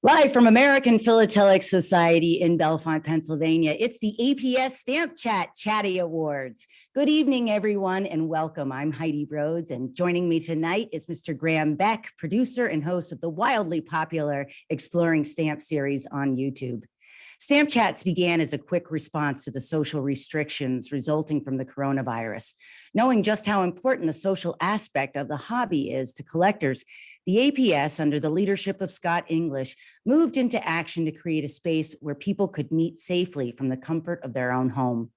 Live from American Philatelic Society in Bellefonte, Pennsylvania, it's the APS Stamp Chat Chatty Awards. Good evening, everyone, and welcome. I'm Heidi Rhodes, and joining me tonight is Mr. Graham Beck, producer and host of the wildly popular Exploring Stamp series on YouTube. Stamp Chats began as a quick response to the social restrictions resulting from the coronavirus. Knowing just how important the social aspect of the hobby is to collectors, the APS, under the leadership of Scott English, moved into action to create a space where people could meet safely from the comfort of their own home.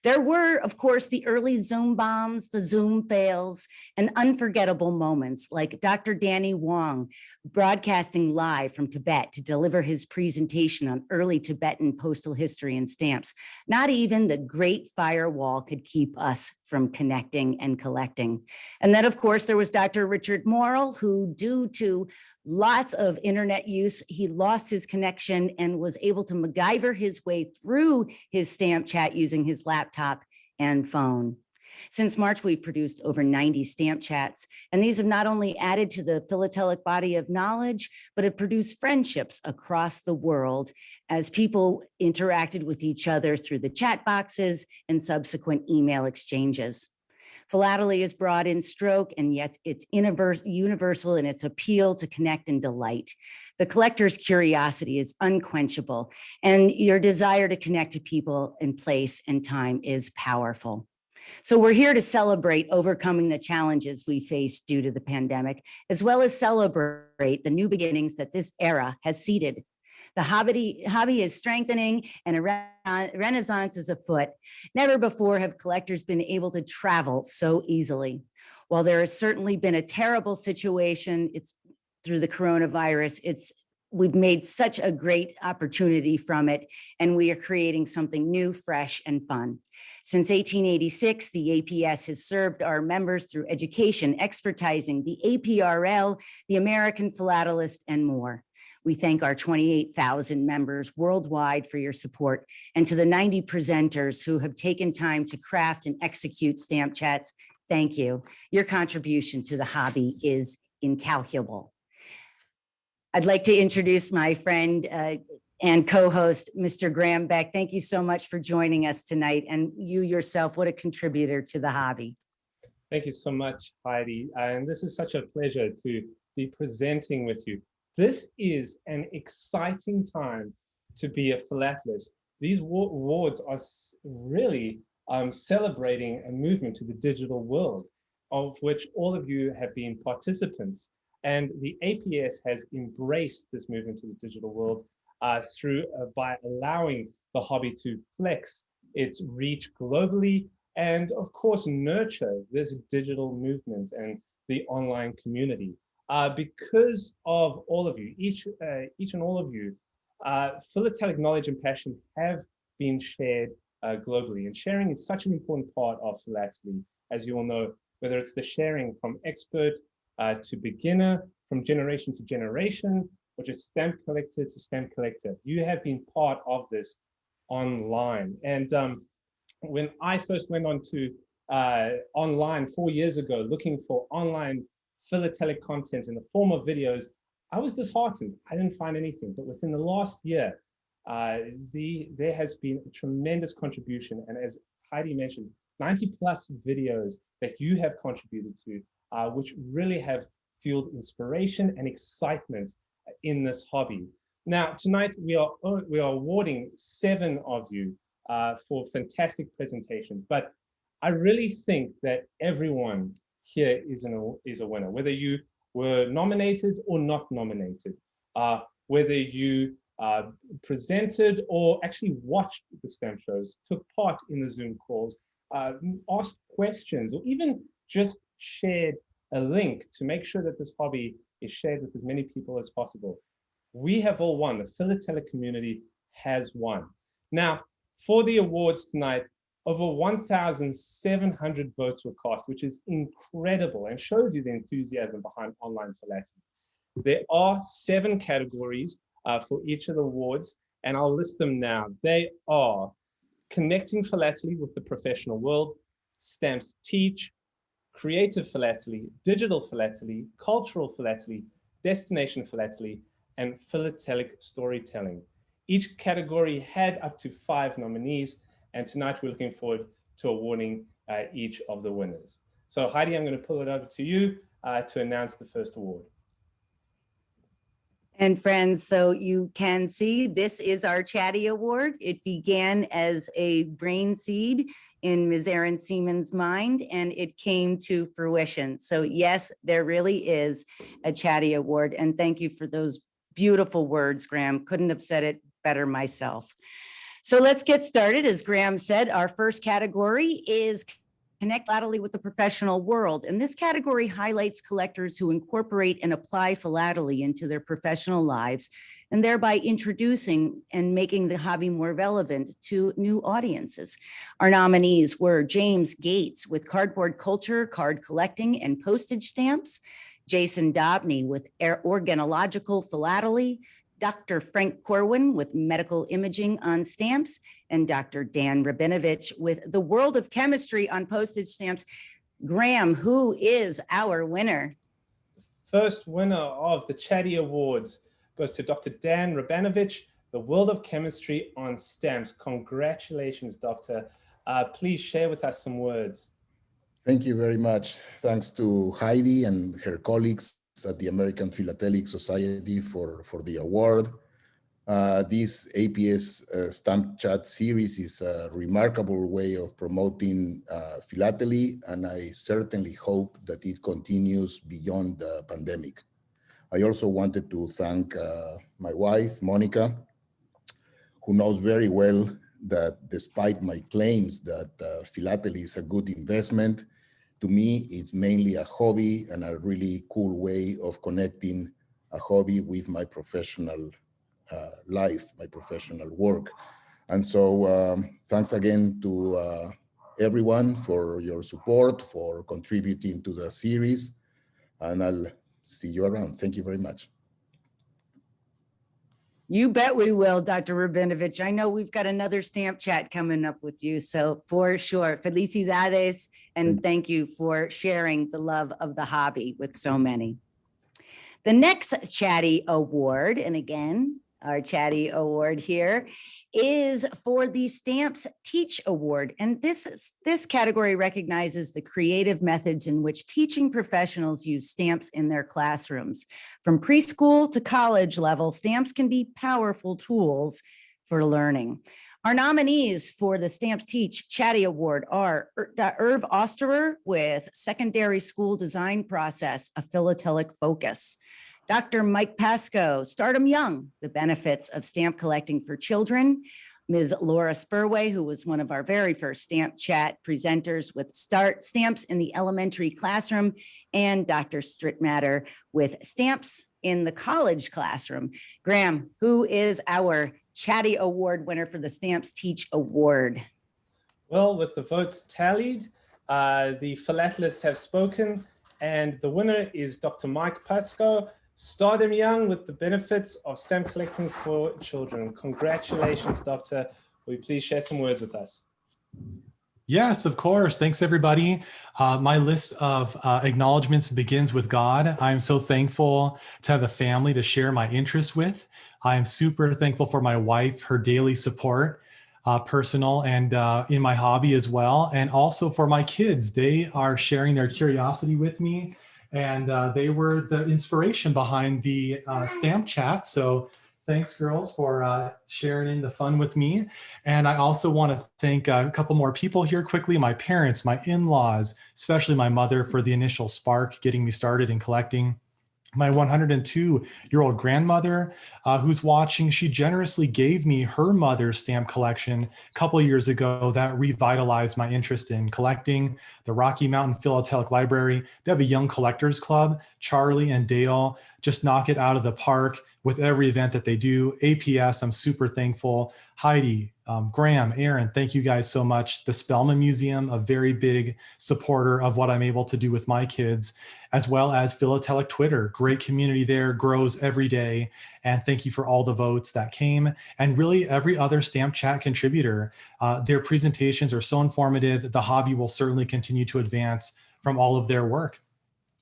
There were, of course, the early Zoom bombs, the Zoom fails, and unforgettable moments like Dr. Danny Wong broadcasting live from Tibet to deliver his presentation on early Tibetan postal history and stamps. Not even the Great Firewall could keep us from connecting and collecting. And then, of course, there was Dr. Richard Morrill, who, due to lots of internet use, he lost his connection and was able to MacGyver his way through his stamp chat using his laptop and phone. Since March, we've produced over 90 stamp chats, and these have not only added to the philatelic body of knowledge, but have produced friendships across the world as people interacted with each other through the chat boxes and subsequent email exchanges. Philately is broad in stroke, and yet it's universal in its appeal to connect and delight. The collector's curiosity is unquenchable, and your desire to connect to people in place and time is powerful. So we're here to celebrate overcoming the challenges we face due to the pandemic, as well as celebrate the new beginnings that this era has seeded. The hobby is strengthening and a renaissance is afoot. Never before have collectors been able to travel so easily. While there has certainly been a terrible situation through the coronavirus, we've made such a great opportunity from it, and we are creating something new, fresh, and fun. Since 1886, the APS has served our members through education, expertising, the APRL, the American Philatelist, and more. We thank our 28,000 members worldwide for your support, and to the 90 presenters who have taken time to craft and execute stamp chats, thank you. Your contribution to the hobby is incalculable. I'd like to introduce my friend and co-host, Mr. Graham Beck. Thank you so much for joining us tonight. And you yourself, what a contributor to the hobby. Thank you so much, Heidi. And this is such a pleasure to be presenting with you. This is an exciting time to be a philatelist. These awards are really celebrating a movement to the digital world, of which all of you have been participants. And the APS has embraced this movement to the digital world by allowing the hobby to flex its reach globally and, of course, nurture this digital movement and the online community. Because of all of you, each and all of you, philatelic knowledge and passion have been shared globally. And sharing is such an important part of philately, as you all know, whether it's the sharing from expert to beginner, from generation to generation, or just stamp collector to stamp collector. You have been part of this online. And when I first went on to online 4 years ago, looking for online philatelic content in the form of videos, I was disheartened. I didn't find anything. But within the last year, there has been a tremendous contribution. And as Heidi mentioned, 90+ videos that you have contributed to, which really have fueled inspiration and excitement in this hobby. Now, tonight we are awarding 7 of you for fantastic presentations, but I really think that everyone here is a winner, whether you were nominated or not nominated, whether you presented or actually watched the stamp shows, took part in the Zoom calls, asked questions, or even just shared a link to make sure that this hobby is shared with as many people as possible. We have all won. The philatelic community has won. Now, for the awards tonight, over 1,700 votes were cast, which is incredible and shows you the enthusiasm behind online philately. There are 7 categories for each of the awards, and I'll list them now. They are Connecting Philately with the Professional World, Stamps Teach, Creative Philately, Digital Philately, Cultural Philately, Destination Philately, and Philatelic storytelling. Each category had up to 5 nominees, and tonight we're looking forward to awarding each of the winners. So Heidi, I'm going to pull it over to you to announce the first award. And friends, so you can see this is our Chatty Award. It began as a brain seed in Ms. Erin Seaman's mind, and it came to fruition. So yes, there really is a Chatty Award. And thank you for those beautiful words, Graham. Couldn't have said it better myself. So let's get started. As Graham said, our first category is Connect Philately with the Professional World. And this category highlights collectors who incorporate and apply philately into their professional lives, and thereby introducing and making the hobby more relevant to new audiences. Our nominees were James Gates with Cardboard Culture, Card Collecting, and Postage Stamps, Jason Dobney with Organological Philately, Dr. Frank Corwin with Medical Imaging on Stamps, and Dr. Dan Rabinovich with The World of Chemistry on Postage Stamps. Graham, who is our winner? First winner of the Chatty Awards goes to Dr. Dan Rabinovich, The World of Chemistry on Stamps. Congratulations, Doctor. Please share with us some words. Thank you very much. Thanks to Heidi and her colleagues at the American Philatelic Society for the award. This APS stamp chat series is a remarkable way of promoting philately, and I certainly hope that it continues beyond the pandemic. I also wanted to thank my wife, Monica, who knows very well that despite my claims that philately is a good investment, to me, it's mainly a hobby and a really cool way of connecting a hobby with my professional life, my professional work. And so thanks again to everyone for your support, for contributing to the series, and I'll see you around. Thank you very much. You bet we will, Dr. Rabinovich. I know we've got another stamp chat coming up with you, so for sure. Felicidades, and thank you for sharing the love of the hobby with so many. The next Chatty Award, and again, our Chatty Award here, is for the Stamps Teach Award. And this category recognizes the creative methods in which teaching professionals use stamps in their classrooms. From preschool to college level, stamps can be powerful tools for learning. Our nominees for the Stamps Teach Chatty Award are Irv Osterer with Secondary School Design Process, a Philatelic Focus. Dr. Mike Pascoe, Start 'em Young, the Benefits of Stamp Collecting for Children. Ms. Laura Spurway, who was one of our very first Stamp Chat presenters with Start Stamps in the Elementary Classroom, and Dr. Strittmatter with Stamps in the College Classroom. Graham, who is our Chatty Award winner for the Stamps Teach Award? Well, with the votes tallied, the Philatelists have spoken, and the winner is Dr. Mike Pascoe, Start 'em Young with the Benefits of Stamp Collecting for Children. Congratulations, Doctor. Will you please share some words with us? Yes, of course. Thanks, everybody. My list of acknowledgements begins with God. I'm so thankful to have a family to share my interests with. I'm super thankful for my wife, her daily support, personal and in my hobby as well. And also for my kids. They are sharing their curiosity with me. And they were the inspiration behind the stamp chat. So thanks, girls, for sharing in the fun with me. And I also want to thank a couple more people here quickly. My parents, my in-laws, especially my mother for the initial spark, getting me started in collecting. My 102-year-old grandmother who's watching, she generously gave me her mother's stamp collection a couple of years ago that revitalized my interest in collecting. The Rocky Mountain Philatelic Library, they have a young collectors club. Charlie and Dale just knock it out of the park with every event that they do. APS, I'm super thankful. Heidi, Graham, Aaron, thank you guys so much. The Spellman Museum, a very big supporter of what I'm able to do with my kids, as well as Philatelic Twitter. Great community there, grows every day. And thank you for all the votes that came. And really every other Stamp Chat contributor. Their presentations are so informative. The hobby will certainly continue to advance from all of their work.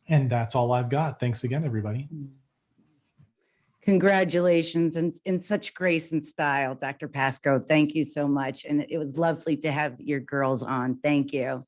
And that's all I've got. Thanks again, everybody. Congratulations, and in such grace and style, Dr. Pascoe. Thank you so much. And it was lovely to have your girls on. Thank you.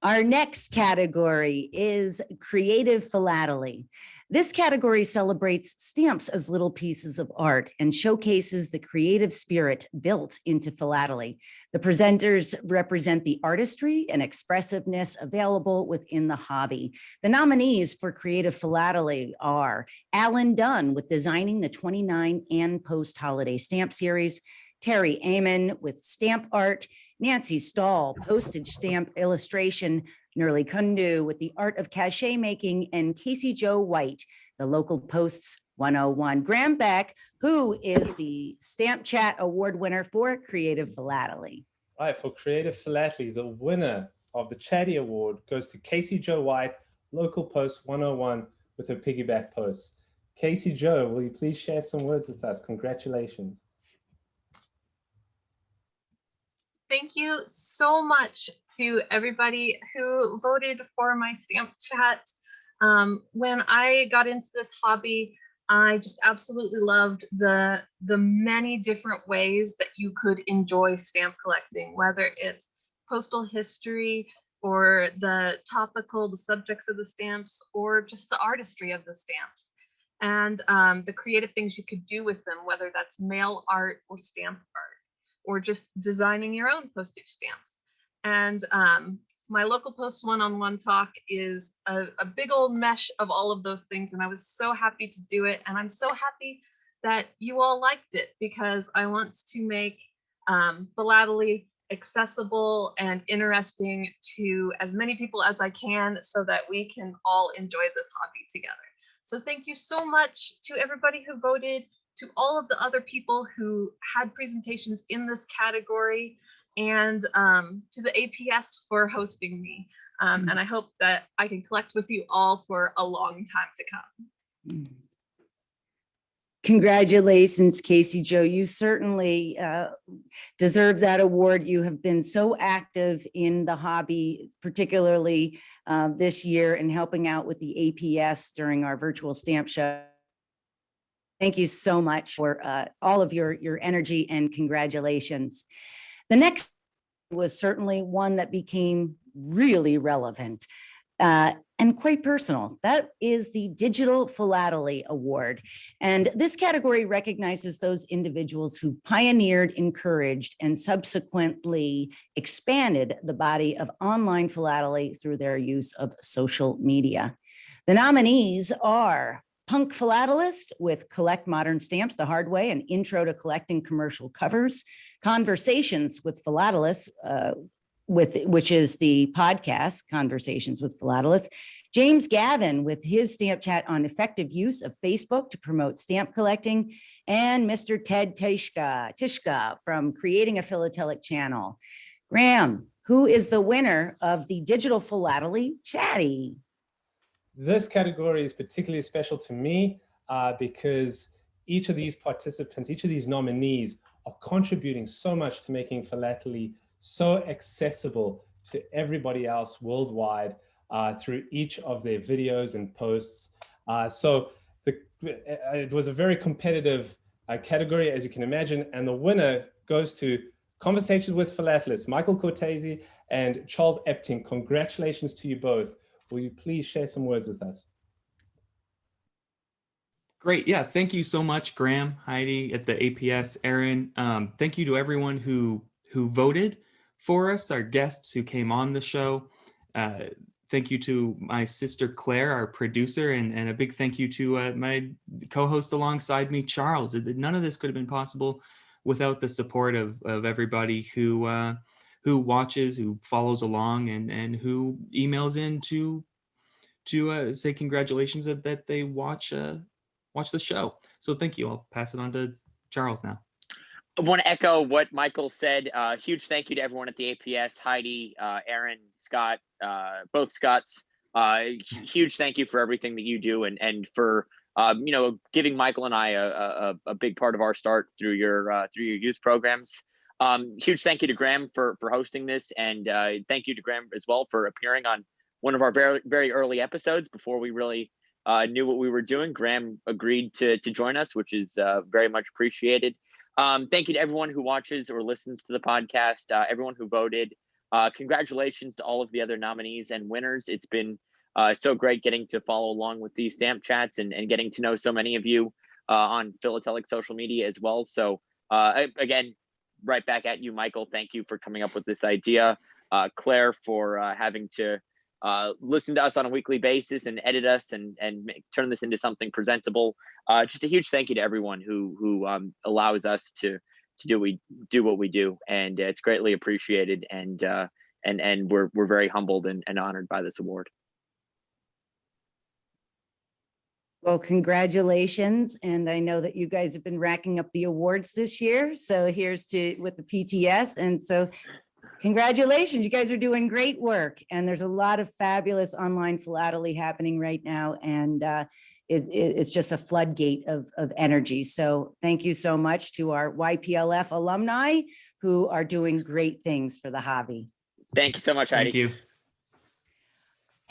Our next category is Creative Philately. This category celebrates stamps as little pieces of art and showcases the creative spirit built into philately. The presenters represent the artistry and expressiveness available within the hobby. The nominees for Creative Philately are Alan Dunn with designing the 29 and post-holiday stamp series, Terry Amon with stamp art, Nancy Stahl, postage stamp illustration, Nurli Kundu with the art of cachet making, and Casey Jo White, the local posts 101. Graham Beck, who is the Stamp Chat Award winner for Creative Philately. Right, for Creative Philately, the winner of the Chatty Award goes to Casey Jo White, local post 101 with her piggyback posts. Casey Jo, will you please share some words with us? Congratulations. Thank you so much to everybody who voted for my stamp chat. When I got into this hobby, I just absolutely loved the many different ways that you could enjoy stamp collecting, whether it's postal history or the subjects of the stamps, or just the artistry of the stamps, and the creative things you could do with them, whether that's mail art or stamp art, or just designing your own postage stamps. And my local post one-on-one talk is a big old mesh of all of those things. And I was so happy to do it. And I'm so happy that you all liked it, because I want to make philately accessible and interesting to as many people as I can, so that we can all enjoy this hobby together. So thank you so much to everybody who voted, to all of the other people who had presentations in this category, and to the APS for hosting me. And I hope that I can collect with you all for a long time to come. Congratulations, Casey Jo. You certainly deserve that award. You have been so active in the hobby, particularly this year, in helping out with the APS during our virtual stamp show. Thank you so much for all of your energy, and congratulations. The next was certainly one that became really relevant and quite personal. That is the Digital Philately Award. And this category recognizes those individuals who've pioneered, encouraged, and subsequently expanded the body of online philately through their use of social media. The nominees are Punk Philatelist with Collect Modern Stamps the Hard Way, an intro to collecting commercial covers. Conversations with Philatelists, which is the podcast, Conversations with Philatelists. James Gavin with his stamp chat on effective use of Facebook to promote stamp collecting. And Mr. Ted Tishka from Creating a Philatelic Channel. Graham, who is the winner of the Digital Philately Chatty? This category is particularly special to me because each of these participants, each of these nominees are contributing so much to making philately so accessible to everybody else worldwide through each of their videos and posts. It was a very competitive category, as you can imagine, and the winner goes to Conversations with Philatelists, Michael Cortese and Charles Epting. Congratulations to you both. Will you please share some words with us? Great. Yeah. Thank you so much, Graham, Heidi at the APS, Aaron. Thank you to everyone who voted for us, our guests who came on the show. Thank you to my sister, Claire, our producer, and a big thank you to my co-host alongside me, Charles. None of this could have been possible without the support of everybody who watches, who follows along, and who emails in to say congratulations that they watch the show. So thank you. I'll pass it on to Charles now. I want to echo what Michael said. Huge thank you to everyone at the APS, Heidi, Aaron, Scott, both Scotts. Huge thank you for everything that you do, and for giving Michael and I a big part of our start through your youth programs. Huge thank you to Graham for hosting this, and thank you to Graham as well for appearing on one of our very, very early episodes before we really knew what we were doing. Graham agreed to join us, which is very much appreciated. Thank you to everyone who watches or listens to the podcast, everyone who voted. Congratulations to all of the other nominees and winners. It's been so great getting to follow along with these stamp chats and getting to know so many of you on Philatelic social media as well. So again, right back at you, Michael. Thank you for coming up with this idea. Claire for having to listen to us on a weekly basis and edit us and turn this into something presentable. Just a huge thank you to everyone who allows us to do what we do, and it's greatly appreciated. And we're very humbled and honored by this award. Well, congratulations. And I know that you guys have been racking up the awards this year. So here's to with the PTS. And so congratulations, you guys are doing great work. And there's a lot of fabulous online philately happening right now. And it's just a floodgate of energy. So thank you so much to our YPLF alumni who are doing great things for the hobby. Thank you so much, Heidi. Thank you.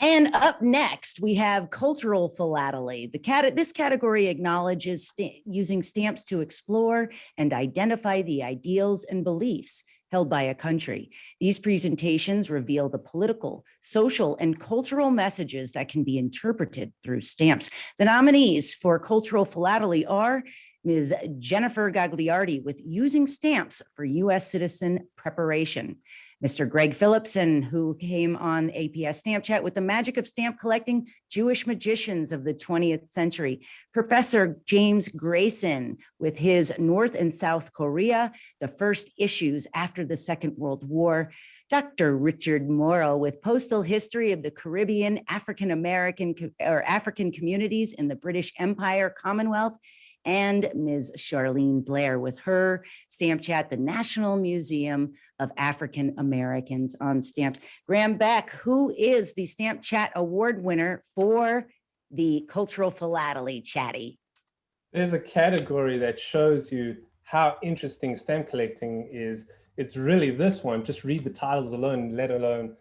And up next, we have cultural philately. This category acknowledges using stamps to explore and identify the ideals and beliefs held by a country. These presentations reveal the political, social, and cultural messages that can be interpreted through stamps. The nominees for cultural philately are Ms. Jennifer Gagliardi with Using Stamps for U.S. Citizen Preparation, Mr. Greg Philipson, who came on APS Stamp Chat with The Magic of Stamp Collecting, Jewish Magicians of the 20th Century, Professor James Grayson with his North and South Korea, the First Issues After the Second World War, Dr. Richard Morrow with Postal History of the Caribbean, African Communities in the British Empire, Commonwealth, and Ms. Charlene Blair with her Stamp Chat, the National Museum of African Americans on Stamps. Graham Beck, who is the Stamp Chat Award winner for the Cultural Philately, Chatty? There's a category that shows you how interesting stamp collecting is. It's really this one. Just read the titles alone, let alone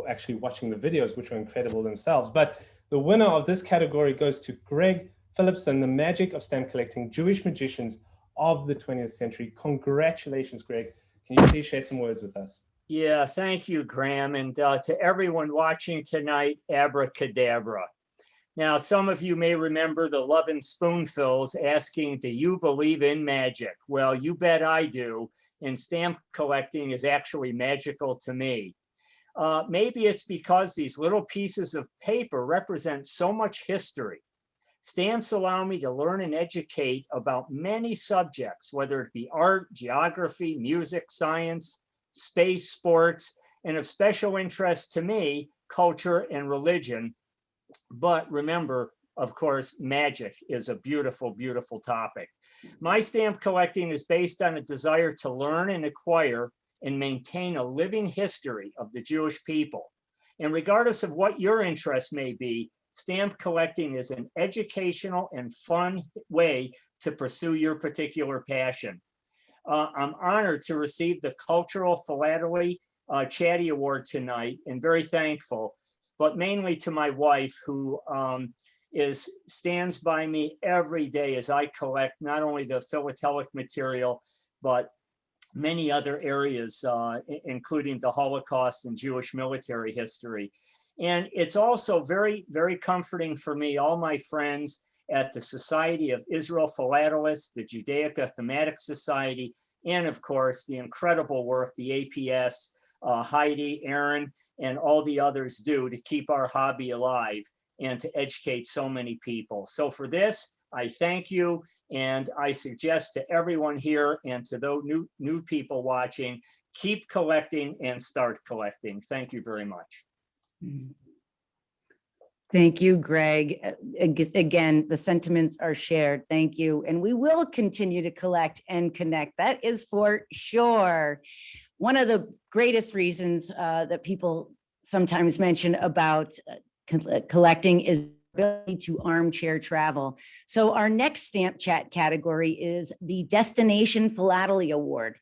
actually watching the videos, which are incredible themselves. But the winner of this category goes to Greg Philipson, The Magic of Stamp Collecting, Jewish Magicians of the 20th Century. Congratulations, Greg. Can you please share some words with us? Yeah, thank you, Graham. And to everyone watching tonight, abracadabra. Now, some of you may remember the Love and Spoonfulls asking, do you believe in magic? Well, you bet I do. And stamp collecting is actually magical to me. Maybe it's because these little pieces of paper represent so much history. Stamps allow me to learn and educate about many subjects, whether it be art, geography, music, science, space, sports, and of special interest to me, culture and religion. But remember, of course, magic is a beautiful, beautiful topic. My stamp collecting is based on a desire to learn and acquire and maintain a living history of the Jewish people. And regardless of what your interest may be, stamp collecting is an educational and fun way to pursue your particular passion. I'm honored to receive the Cultural Philately Chatty Award tonight and very thankful, but mainly to my wife who stands by me every day as I collect not only the philatelic material, but many other areas, including the Holocaust and Jewish military history. And it's also very, very comforting for me, all my friends at the Society of Israel Philatelists, the Judaica Thematic Society, and of course, the incredible work the APS, Heidi, Aaron, and all the others do to keep our hobby alive and to educate so many people. So for this, I thank you, and I suggest to everyone here and to those new people watching, keep collecting and start collecting. Thank you very much. Thank you, Greg. Again, the sentiments are shared. Thank you. And we will continue to collect and connect. That is for sure. One of the greatest reasons that people sometimes mention about collecting is ability to armchair travel. So our next Stamp Chat category is the Destination Philately Award.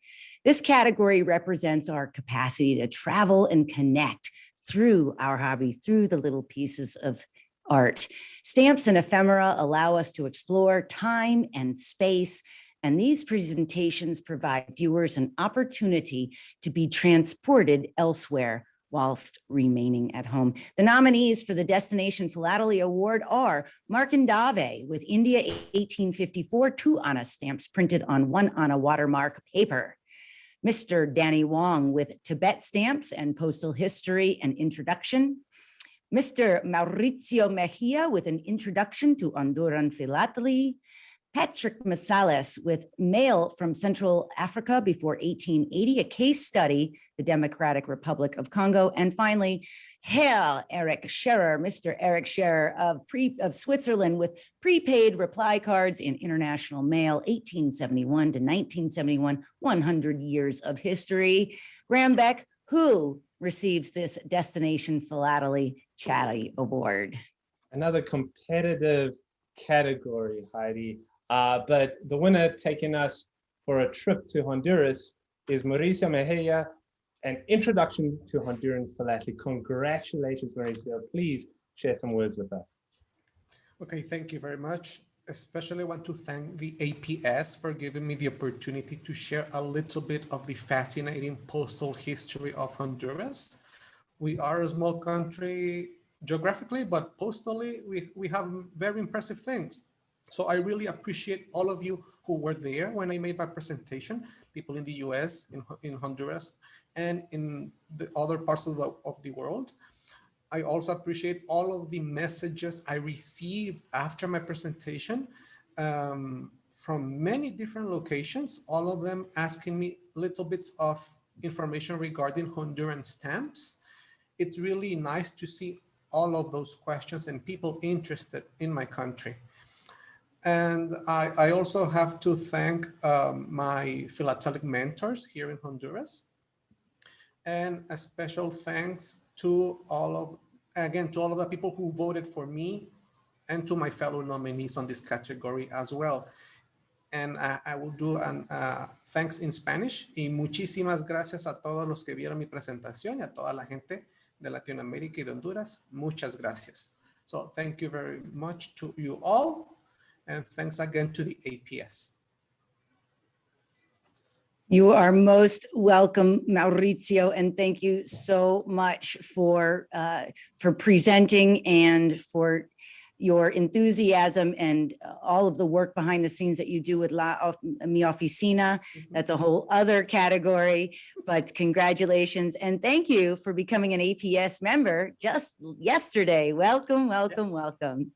This category represents our capacity to travel and connect through our hobby, through the little pieces of art. Stamps and ephemera allow us to explore time and space, and these presentations provide viewers an opportunity to be transported elsewhere whilst remaining at home. The nominees for the Destination Philately Award are Mark and Dave with India 1854, 2 Anna stamps printed on 1 Anna watermark paper. Mr. Danny Wong with Tibet stamps and postal history and introduction. Mr. Mauricio Mejia with an introduction to Honduran philately. Patrick Masales with Mail from Central Africa before 1880, a case study, the Democratic Republic of Congo. And finally, Herr Eric Scherer, Mr. Eric Scherer of Switzerland with prepaid reply cards in international mail, 1871 to 1971, 100 years of history. Graham Beck, who receives this Destination Philately Chatty Award? Another competitive category, Heidi. But the winner taking us for a trip to Honduras is Mauricio Mejia, an introduction to Honduran philately. Congratulations, Mauricio. Please share some words with us. Okay, thank you very much. Especially want to thank the APS for giving me the opportunity to share a little bit of the fascinating postal history of Honduras. We are a small country geographically, but postally, we have very impressive things. So I really appreciate all of you who were there when I made my presentation, people in the US, in Honduras, and in the other parts of the world. I also appreciate all of the messages I received after my presentation from many different locations, all of them asking me little bits of information regarding Honduran stamps. It's really nice to see all of those questions and people interested in my country. And I also have to thank my philatelic mentors here in Honduras. And a special thanks to all of the people who voted for me and to my fellow nominees on this category as well. And I will do an thanks in Spanish. Y muchísimas gracias a todos los que vieron mi presentación y a toda la gente de Latinoamérica y de Honduras. Muchas gracias. So thank you very much to you all. And thanks again to the APS. You are most welcome, Mauricio, and thank you so much for presenting and for your enthusiasm and all of the work behind the scenes that you do with Mi Oficina. That's a whole other category, but congratulations. And thank you for becoming an APS member just yesterday. Welcome, welcome, welcome.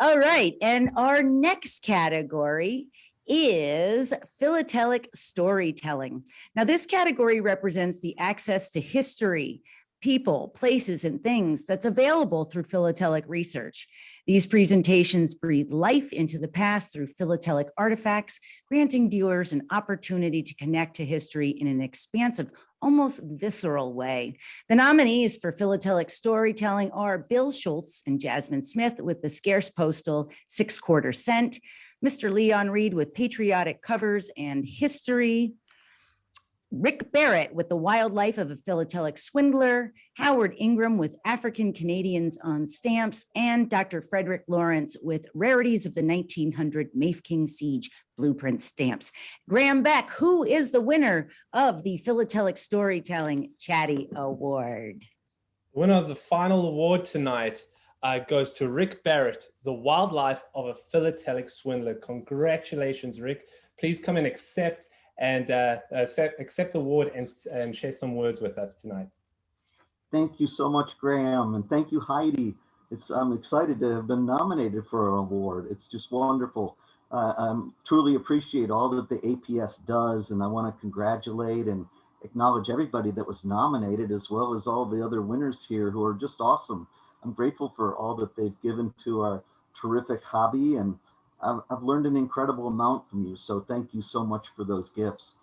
All right, and our next category is philatelic storytelling. Now, this category represents the access to history, people, places, and things that's available through philatelic research. These presentations breathe life into the past through philatelic artifacts, granting viewers an opportunity to connect to history in an expansive, almost visceral way. The nominees for philatelic storytelling are Bill Schultz and Jasmine Smith with the scarce postal 6/4 cent, Mr. Leon Reed with patriotic covers and history, Rick Barrett with the wildlife of a philatelic swindler, Howard Ingram with African Canadians on stamps, and Dr. Frederick Lawrence with rarities of the 1900 Mafeking Siege blueprint stamps. Graham Beck, who is the winner of the Philatelic Storytelling Chatty Award? The winner of the final award tonight goes to Rick Barrett, the wildlife of a philatelic swindler. Congratulations, Rick. Please come and accept the award and share some words with us tonight. Thank you so much, Graham, and thank you, Heidi. I'm excited to have been nominated for an award. It's just wonderful. I truly appreciate all that the APS does, and I want to congratulate and acknowledge everybody that was nominated, as well as all the other winners here who are just awesome. I'm grateful for all that they've given to our terrific hobby, and I've learned an incredible amount from you, so thank you so much for those gifts.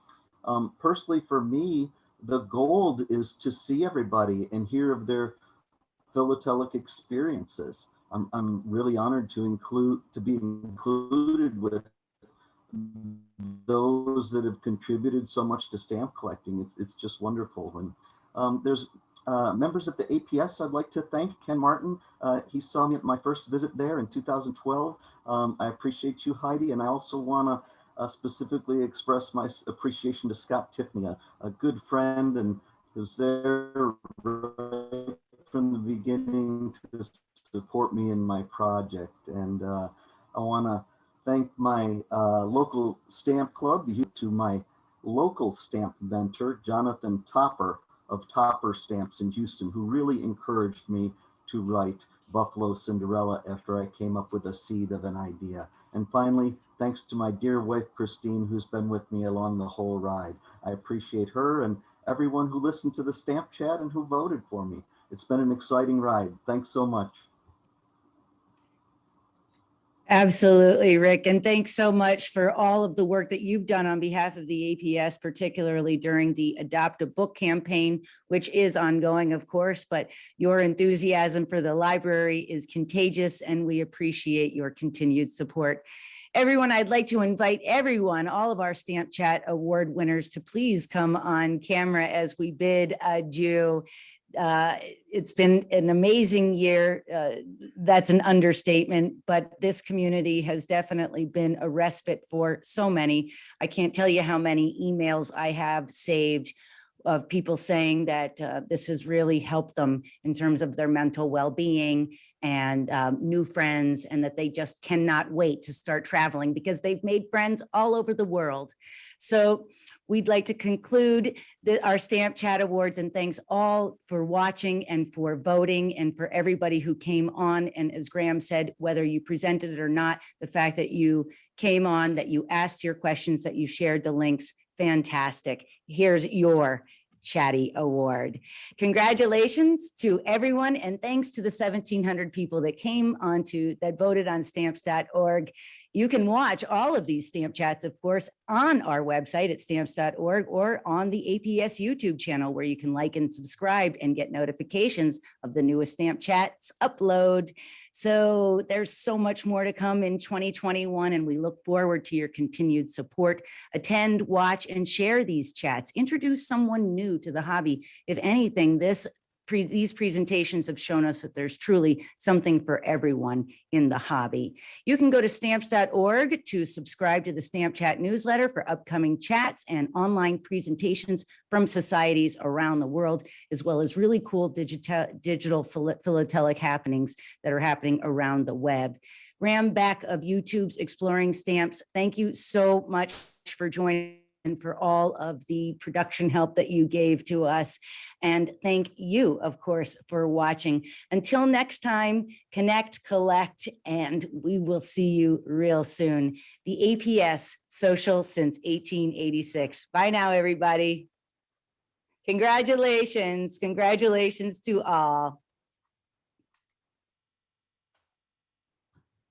Personally, for me, the goal is to see everybody and hear of their philatelic experiences. I'm really honored to be included with those that have contributed so much to stamp collecting. It's just wonderful. And there's Members of the APS, I'd like to thank Ken Martin. He saw me at my first visit there in 2012. I appreciate you, Heidi, and I also want to specifically express my appreciation to Scott Tiffany, a good friend and who's there right from the beginning to support me in my project. And I want to thank my local stamp club, to my local stamp mentor, Jonathan Topper of Topper Stamps in Houston, who really encouraged me to write Buffalo Cinderella after I came up with a seed of an idea. And finally, thanks to my dear wife, Christine, who's been with me along the whole ride. I appreciate her and everyone who listened to the Stamp Chat and who voted for me. It's been an exciting ride. Thanks so much. Absolutely, Rick. And thanks so much for all of the work that you've done on behalf of the APS, particularly during the Adopt a Book campaign, which is ongoing, of course, but your enthusiasm for the library is contagious, and we appreciate your continued support. Everyone, I'd like to invite everyone, all of our Stamp Chat Award winners, to please come on camera as we bid adieu. It's been an amazing year. That's an understatement, but this community has definitely been a respite for so many. I can't tell you how many emails I have saved of people saying that this has really helped them in terms of their mental well-being and new friends, and that they just cannot wait to start traveling because they've made friends all over the world. So we'd like to conclude our Stamp Chat Awards, and thanks all for watching and for voting and for everybody who came on. And as Graham said, whether you presented it or not, the fact that you came on, that you asked your questions, that you shared the links, fantastic. Here's your Chatty Award. Congratulations to everyone, and thanks to the 1,700 people that that voted on stamps.org. You can watch all of these Stamp Chats, of course, on our website at stamps.org or on the APS YouTube channel, where you can like and subscribe and get notifications of the newest Stamp Chats upload. So there's so much more to come in 2021, and we look forward to your continued support. Attend, watch, and share these chats. Introduce someone new to the hobby. If anything, these presentations have shown us that there's truly something for everyone in the hobby. You can go to stamps.org to subscribe to the Stamp Chat newsletter for upcoming chats and online presentations from societies around the world, as well as really cool digital philatelic happenings that are happening around the web. Graham Beck of YouTube's Exploring Stamps, thank you so much for joining and for all of the production help that you gave to us. And thank you, of course, for watching. Until next time, connect, collect, and we will see you real soon. The APS, social since 1886. Bye now, everybody. Congratulations. Congratulations to all.